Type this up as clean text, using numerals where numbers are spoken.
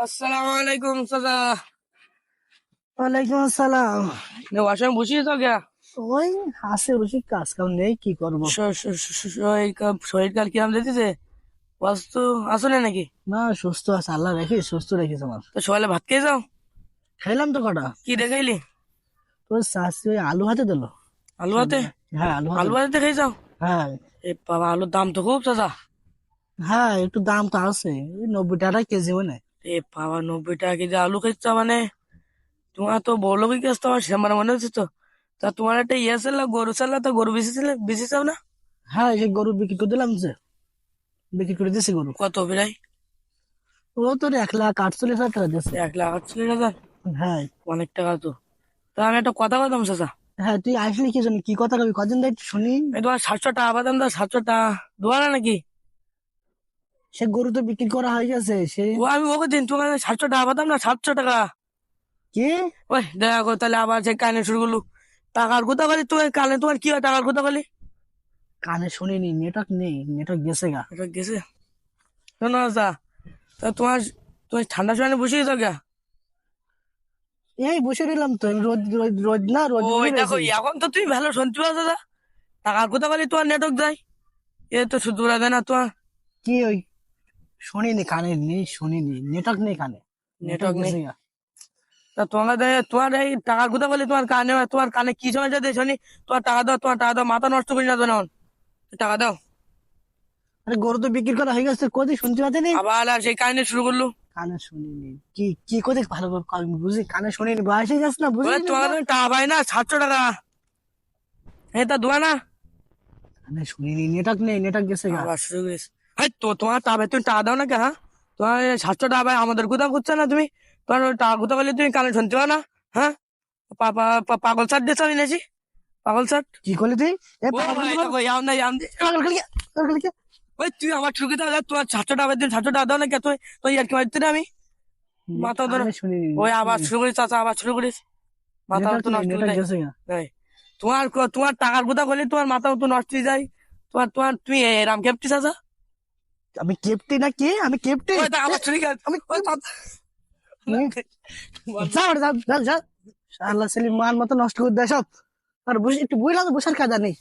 আসসালামু আলাইকুম চাচা। ওয়ালাইকুম আসসালাম। বাসায় বসিয়েছ গা? ওই হাসে বসে কাজ কাম নেই, কি করব। শরীর কাল কিরাম যেতেছে? অসুস্থ আছো না নাকি? না, সুস্থ আছে, আল্লাহ রেখে সুস্থ রেখেছে আমার। তো সকালে ভাত খেয়ে যাও? খাইলাম তো কটা। কি দেখাইলি? তোর শাশি ওই আলু হাতে দিল। আলু হাতে? হ্যাঁ, আলু হাতে। আলু হাতে খেয়ে যাও? হ্যাঁ। এ বাবা, আলুর দাম তো খুব চাচা। হ্যাঁ, একটু দাম তো আছে, ওই 90 টাকা কেজি মানে। এ বাবা, 90 টাকা কেজি আলু খাইছ মানে? তোমার তো বড় লোকই কাজ, তোমার সেমার মনে হচ্ছে তো। তা তোমার একটা ইয়ে ছিল, গরু ছিল, তো গরু বেশি চাও না? হ্যাঁ, এই গরু বিক্রি করে দিলাম, যে বিক্রি করে দিয়েছি গরু। কত প্রায়? ও তোর 1,48,000 টাকা দিয়েছে। 1,48,000? হ্যাঁ। অনেক টাকা তো। তা আমি একটা কথা বলতাম চাচা। হ্যাঁ, তুই আসলি কি জন্য, কি কথা কবি, কদিন দেখ শুনি। এই তোমার 700 টাকা বাদাম দাও, 700 টাকা দোয়া না নাকি? সে গরু তো বিক্রি করা হয়ে গেছে সে। ও আমি ওকে দিন, তোমার 700 টাকা বাদাম না, 700 টাকা। কি? ওই দেখা করো তাহলে আবার সে কানে শুরু করলো। টাকার কথা বলি তোমার কানে, তোমার কি হয় টাকার কথা বলি? কানে শুনিনি, নেটওয়ার্ক নেই, নেটওয়ার্ক গেছে গা। এটা গেছে। শোনো আচ্ছা, তা তোমার তুমি ঠান্ডার সময় বসে গেছো গা? এই বসে রইলাম তো, রোদ রোদ রোদ না, রোদ ওই উঠে দেখো, রয়েছে। এখন তো তুমি ভালো শুনতে পাচ্ছ দাদা। টাকার কথা বলি তোমার নেটওয়ার্ক যায়। এ তো শুধু দেয় না তোমার। কি ওই, শুনিনি, কানে নেই, শুনিনি, নেটওয়ার্ক নেই কানে। নেটওয়ার্ক নেটওয়ার্ক নেই? গেছে গা। তা তোমার তোমার এই টাকার কথা বলি তোমার কানে কি সমস্যা দিয়ে শুনি? তোমার টাকা দাও, তোমার টাকা দাও, মাথা নষ্ট করি না তো এখন। টাকা দাও। আরে গরু তো বিক্রি করা হয়ে গেছে, কোথায় শুনতে পাচ্ছি? আবার আর সেই কাহিনী শুরু করলো। কানে শুনিনি, কি কি কোথায়, ভালো করে আমি বুঝি, কানে শুনিনি, বয়স হয়ে যাচ্ছে না, বুঝলি না তোমার তো? কাছে টাকা পাই না, 700 টাকা। হ্যাঁ, তা দোয়া না। কানে শুনিনি, নেটওয়ার্ক নেই, নেটওয়ার্ক গেছে গা। আবার শুরু করিস। হ্যাঁ, তো তোমার টাকা তুমি টাকা দাও না কে? হ্যাঁ, তোমার 700 টাকা পাই, আমাদের কোথাও করছো না তুমি? তোমার ওই টাকা কোথাও বলে তুমি কানে শুনতে পাও না? হ্যাঁ, পাগল চাট দিয়েছো আমি নাকি? পাগল চাট। কি করলি তুই? এ ও পাগল ভাই, বলতে পারো? দেখো ইয়াম না ইয়াম দি। পাগল খেলি কে? পাগল খেলি কে? ওই তুই আমার ঠুকে দাও, তোমার 700 টাকা দিন, 700 টাকা দাও না কে? তুই তুই আর কি মারতে না আমি? মাথা ধরো। কানে শুনিনি, ওই নেটওয়ার্ক আবার নেই, শুরু করিস চাচা, আবার শুরু করিস। মাথা নেটওয়ার্ক তো নেই, নষ্ট হয়ে নেটওয়ার্ক যায়। গেছে গা। এই, তোমার তোমার টাকার কথা বলে তোমার মাথা তো নষ্ট হয়ে যায়। তোমার তোমার তুমি এরাম কেপটি চাচা। আমি কেপটি না কে, আমি কেপটি? ওই তা আবার শুরু কর। আমি ওই চাচা। যা ওরে, যা যা যা। আল্লাহ সেলিম মান মতো নষ্ট করে দেয় সব। আর বসে একটু বইলা তো বসার কাজা নেই।